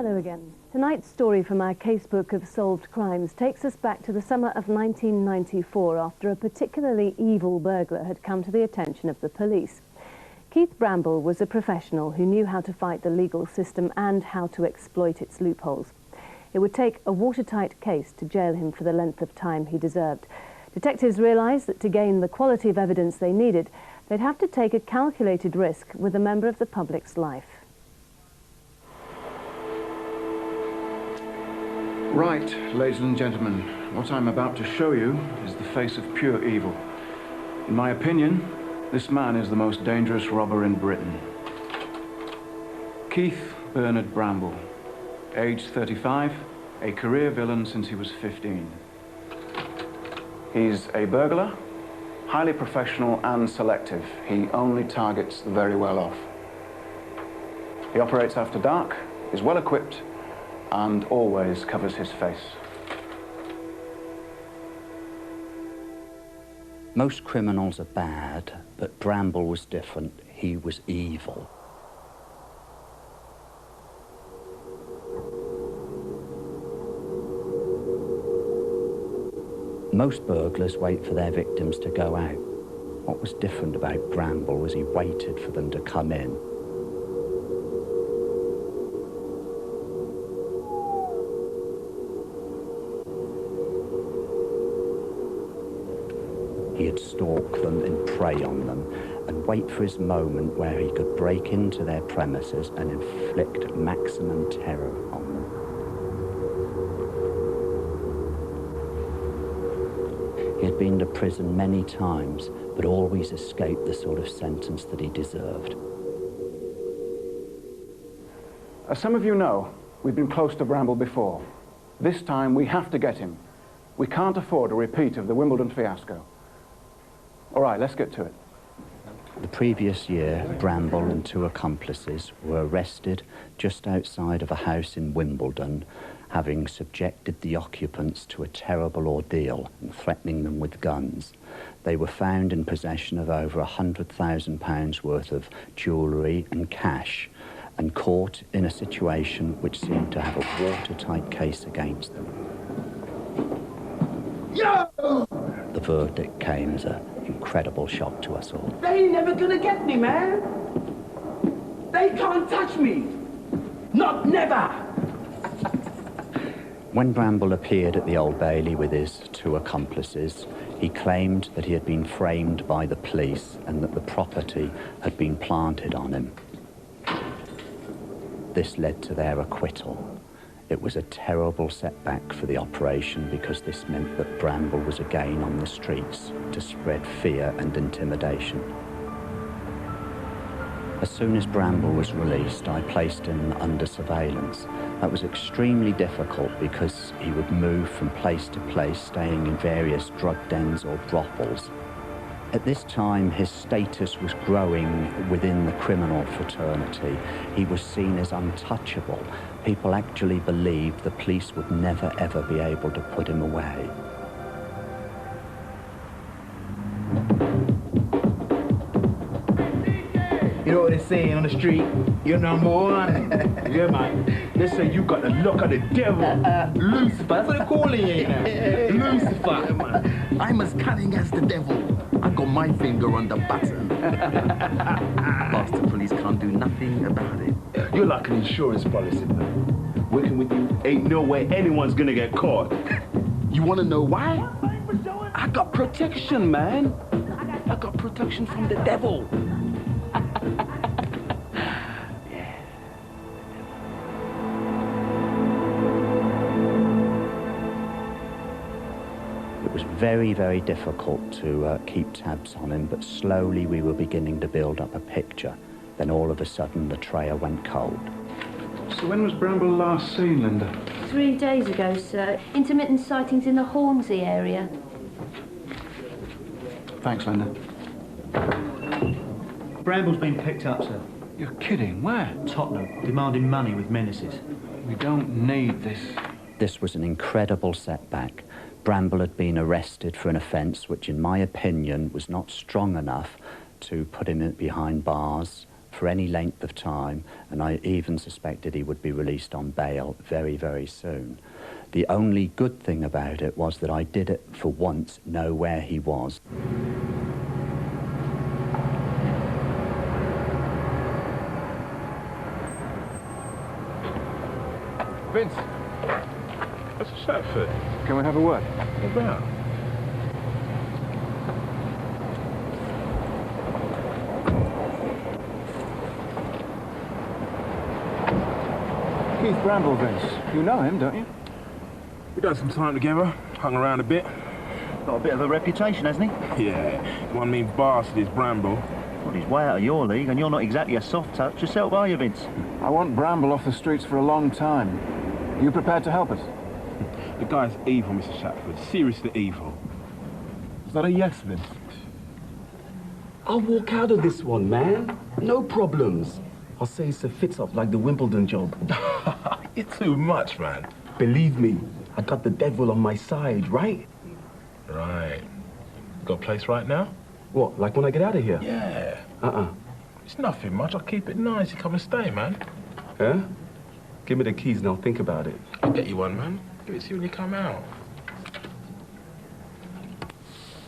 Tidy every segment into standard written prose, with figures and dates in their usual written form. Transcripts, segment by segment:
Hello again. Tonight's story from our casebook of solved crimes takes us back to the summer of 1994 after a particularly evil burglar had come to the attention of the police. Keith Bramble was a professional who knew how to fight the legal system and how to exploit its loopholes. It would take a watertight case to jail him for the length of time he deserved. Detectives realised that to gain the quality of evidence they needed, they'd have to take a calculated risk with a member of the public's life. Right, ladies and gentlemen, what I'm about to show you is the face of pure evil. In my opinion, this man is the most dangerous robber in Britain. Keith Bernard Bramble, age 35, a career villain since he was 15. He's a burglar, highly professional and selective. He only targets the very well off. He operates after dark, is well equipped, and always covers his face. Most criminals are bad, but Bramble was different. He was evil. Most burglars wait for their victims to go out. What was different about Bramble was he waited for them to come in. He'd stalk them and prey on them and wait for his moment where he could break into their premises and inflict maximum terror on them. He had been to prison many times, but always escaped the sort of sentence that he deserved. As some of you know, we've been close to Bramble before. This time we have to get him. We can't afford a repeat of the Wimbledon fiasco. All right, let's get to it. The previous year, Bramble and two accomplices were arrested just outside of a house in Wimbledon, having subjected the occupants to a terrible ordeal and threatening them with guns. They were found in possession of over £100,000 worth of jewellery and cash, and caught in a situation which seemed to have a watertight case against them. Yo! The verdict came as an incredible shock to us all. They ain't never gonna get me, man. They can't touch me. Not never. When Bramble appeared at the Old Bailey with his two accomplices, he claimed that he had been framed by the police and that the property had been planted on him. This led to their acquittal. It was a terrible setback for the operation because this meant that Bramble was again on the streets to spread fear and intimidation. As soon as Bramble was released, I placed him under surveillance. That was extremely difficult because he would move from place to place, staying in various drug dens or brothels. At this time, his status was growing within the criminal fraternity. He was seen as untouchable. People actually believed the police would never, ever be able to put him away. You know what they're saying on the street? You're number one. Yeah, man. They say you got the look of the devil. Lucifer, that's what they're calling you now. Lucifer, man. I'm as cunning as the devil. I got my finger on the button. Bastard police can't do nothing about it. You're like an insurance policy, man. Working with you ain't no way anyone's gonna get caught. You wanna know why? I got protection, man. I got protection from the devil. It was very, very difficult to keep tabs on him, but slowly we were beginning to build up a picture. Then all of a sudden the trail went cold. So when was Bramble last seen, Linda? 3 days ago, sir. Intermittent sightings in the Hornsey area. Thanks, Linda. Bramble's been picked up, sir. You're kidding, where? Tottenham, demanding money with menaces. We don't need this. This was an incredible setback. Bramble had been arrested for an offence which, in my opinion, was not strong enough to put him behind bars for any length of time, and I even suspected he would be released on bail very, very soon. The only good thing about it was that I did it for once know where he was. Vince, what's the shot for? Can we have a word? What about? Keith Bramble, Vince. You know him, don't you? We done some time together, hung around a bit. Got a bit of a reputation, hasn't he? Yeah, one mean bastard is Bramble. Well, he's way out of your league, and you're not exactly a soft touch yourself, are you, Vince? I want Bramble off the streets for a long time. You prepared to help us? The guy's evil, Mr. Shatford. Seriously evil. Is that a yes, Vince? I'll walk out of this one, man. No problems. I'll say it's a fit-up like the Wimbledon job. You're too much, man. Believe me, I got the devil on my side, right? Right. Got a place right now? What, like when I get out of here? Yeah. It's nothing much. I'll keep it nice. You come and stay, man. Huh? Give me the keys and I'll think about it. I'll get you one, man. Give it to you when you come out.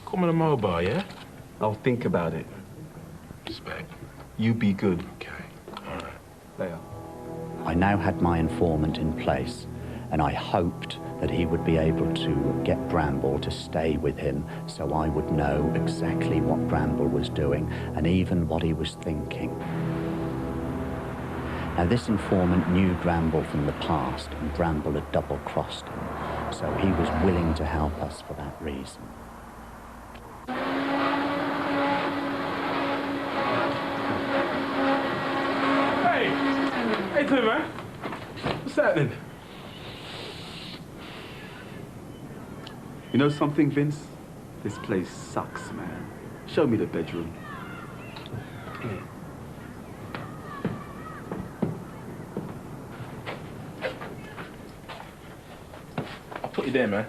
Call me the mobile, yeah? I'll think about it. Respect. You be good. Okay. All right. Later. I now had my informant in place, and I hoped that he would be able to get Bramble to stay with him so I would know exactly what Bramble was doing and even what he was thinking. Now, this informant knew Bramble from the past, and Bramble had double-crossed him, so he was willing to help us for that reason. Hey, Tim, man. What's happening? You know something, Vince? This place sucks, man. Show me the bedroom. I'll put you there, man.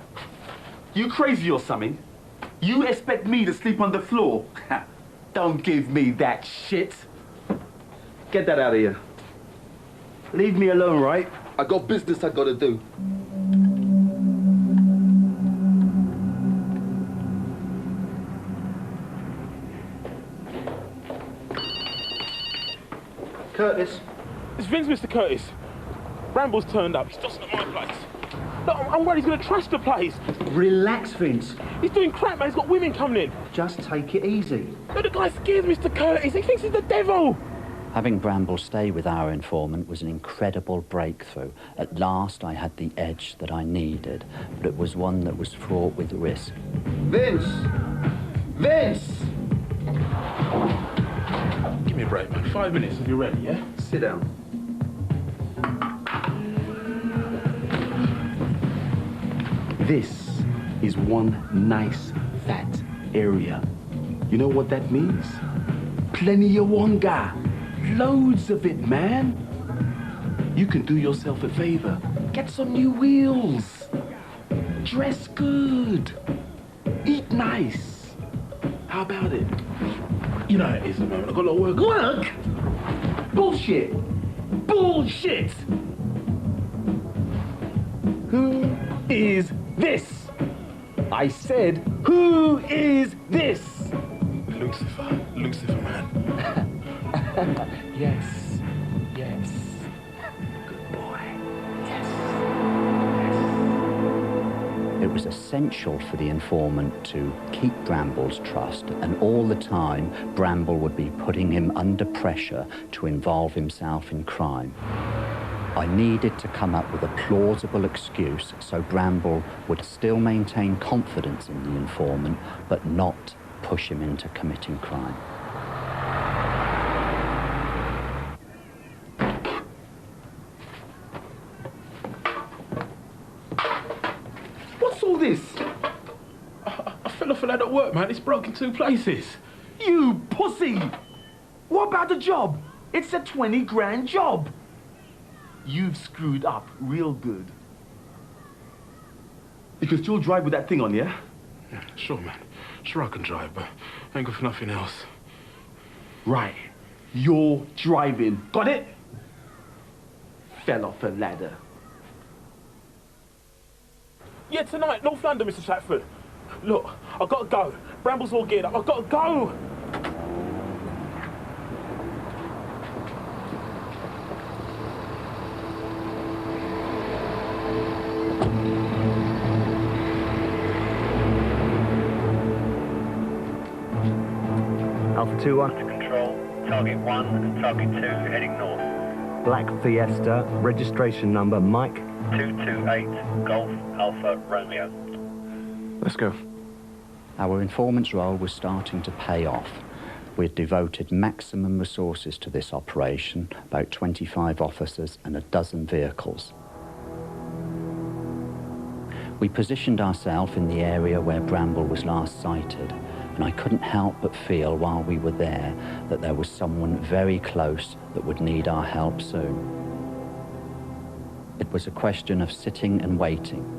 You crazy or something? You expect me to sleep on the floor? Don't give me that shit. Get that out of here. Leave me alone, right? I got business I gotta do. Curtis. It's Vince, Mr. Curtis. Bramble's turned up. He's just at my place. Look, I'm worried he's gonna trash the place. Relax, Vince. He's doing crap, man. He's got women coming in. Just take it easy. No, the guy scares Mr. Curtis. He thinks he's the devil. Having Bramble stay with our informant was an incredible breakthrough. At last I had the edge that I needed, but it was one that was fraught with risk. Vince! Vince! Give me a break, man. 5 minutes and you're ready, yeah? Sit down. This is one nice, fat area. You know what that means? Plenty of wonga. Loads of it, man. You can do yourself a favor. Get some new wheels. Dress good. Eat nice. How about it? You know how it is at the moment. I've got a lot of work. Work? Bullshit. Bullshit. Who is this? I said, who is this? Lucifer. Lucifer, man. Yes. Yes. Good boy. Yes. It was essential for the informant to keep Bramble's trust, and all the time Bramble would be putting him under pressure to involve himself in crime. I needed to come up with a plausible excuse so Bramble would still maintain confidence in the informant, but not push him into committing crime. What's all this? I fell off a ladder at work, man. It's broke in 2 places. You pussy! What about the job? It's a 20 grand job. You've screwed up real good. You can still drive with that thing on, yeah? Yeah, sure, man. Sure I can drive, but I ain't good for nothing else. Right. You're driving. Got it? Fell off a ladder. Yeah, tonight, North London, Mr. Shatford. Look, I've got to go. Bramble's all geared up. I've got to go. Alpha 2-1. To control, target 1 and target 2 heading north. Black Fiesta, registration number Mike. 228 Golf Alpha Romeo. Let's go. Our informant's role was starting to pay off. We'd devoted maximum resources to this operation, about 25 officers and a dozen vehicles. We positioned ourselves in the area where Bramble was last sighted, and I couldn't help but feel while we were there that there was someone very close that would need our help soon. It was a question of sitting and waiting.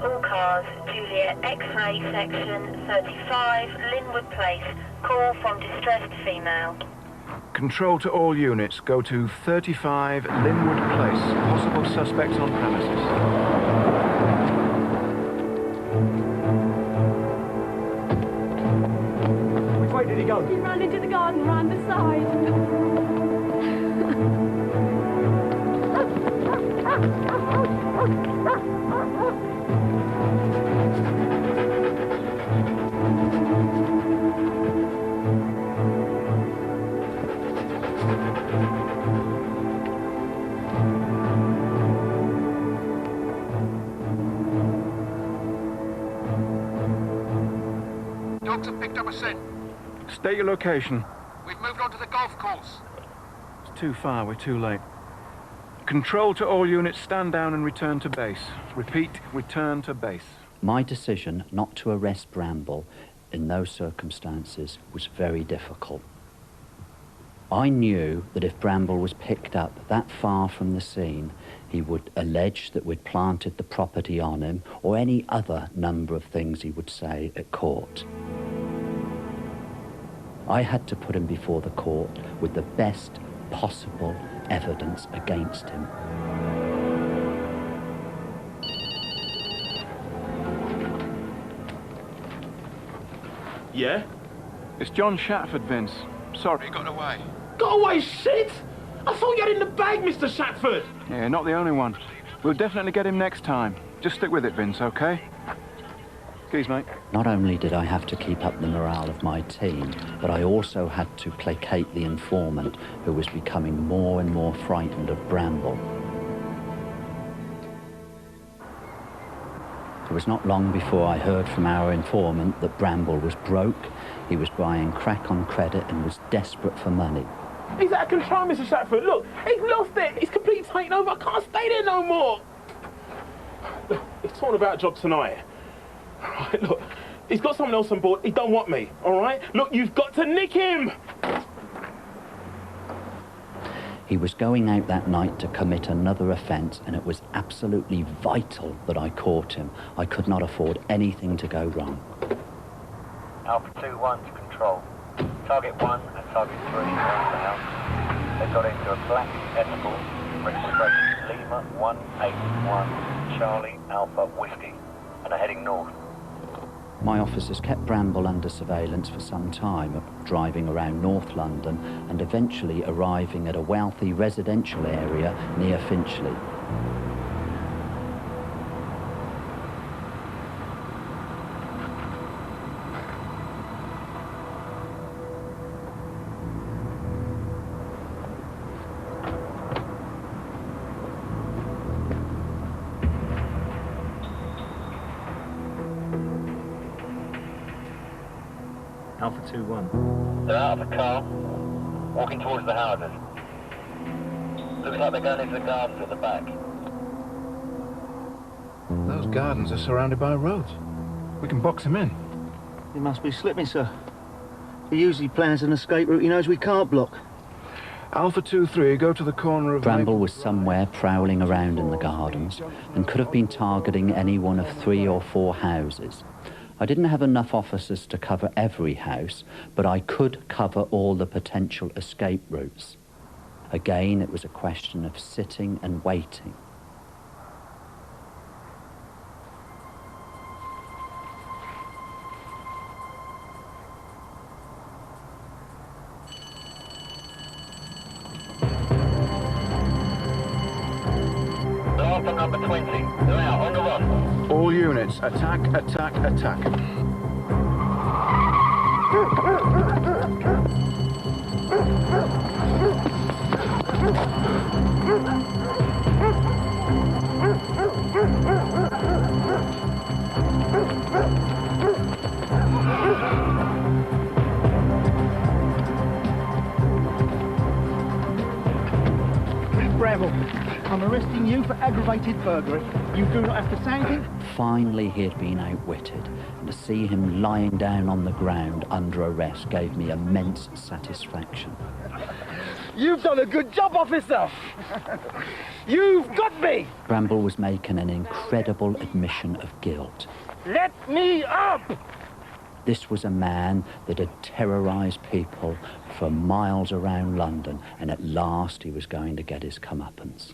All cars, Juliet, X-ray section 35, Linwood Place. Call from distressed female. Control to all units. Go to 35 Linwood Place. Possible suspects on premises. Which way did he go? He ran into the garden round the side. Dogs have picked up a scent. State your location. We've moved on to the golf course. It's too far, we're too late. Control to all units, stand down and return to base. Repeat, return to base. My decision not to arrest Bramble in those circumstances was very difficult. I knew that if Bramble was picked up that far from the scene, he would allege that we'd planted the property on him, or any other number of things he would say at court. I had to put him before the court with the best possible evidence against him. Yeah? It's John Shatford, Vince. Sorry, He got away. Got away, shit! I thought you had it in the bag, Mr. Shatford. Yeah, not the only one. We'll definitely get him next time. Just stick with it, Vince, okay? Keys, mate. Not only did I have to keep up the morale of my team, but I also had to placate the informant, who was becoming more and more frightened of Bramble. It was not long before I heard from our informant that Bramble was broke, he was buying crack on credit and was desperate for money. He's out of control, Mr. Shatford. Look, he's lost it. He's completely taken over. I can't stay there no more. Look, he's talking about a job tonight. All right, look, he's got someone else on board. He don't want me, all right? Look, you've got to nick him. He was going out that night to commit another offence, and it was absolutely vital that I caught him. I could not afford anything to go wrong. Alpha 2-1 to control. Target 1 and target 3 around the house. They've got into a black ethical, registration Lima 181 Charlie Alpha Whiskey, and are heading north. My officers kept Bramble under surveillance for some time, driving around North London and eventually arriving at a wealthy residential area near Finchley. Alpha 2-1. They're out of the car, walking towards the houses. Looks like they're going into the gardens at the back. Those gardens are surrounded by roads. We can box him in. He must be slipping, sir. He usually plans an escape route he knows we can't block. Alpha 2-3, go to the corner of... Bramble was somewhere prowling around in the gardens and could have been targeting any one of 3 or 4 houses. I didn't have enough officers to cover every house, but I could cover all the potential escape routes. Again, it was a question of sitting and waiting. Number 20. They're out on the run. All units, attack, attack, attack. Bramble, I'm arresting you for aggravated burglary. You do not have to say anything. Finally, he had been outwitted, and to see him lying down on the ground under arrest gave me immense satisfaction. You've done a good job, officer. You've got me. Bramble was making an incredible admission of guilt. Let me up. This was a man that had terrorised people for miles around London, and at last he was going to get his comeuppance.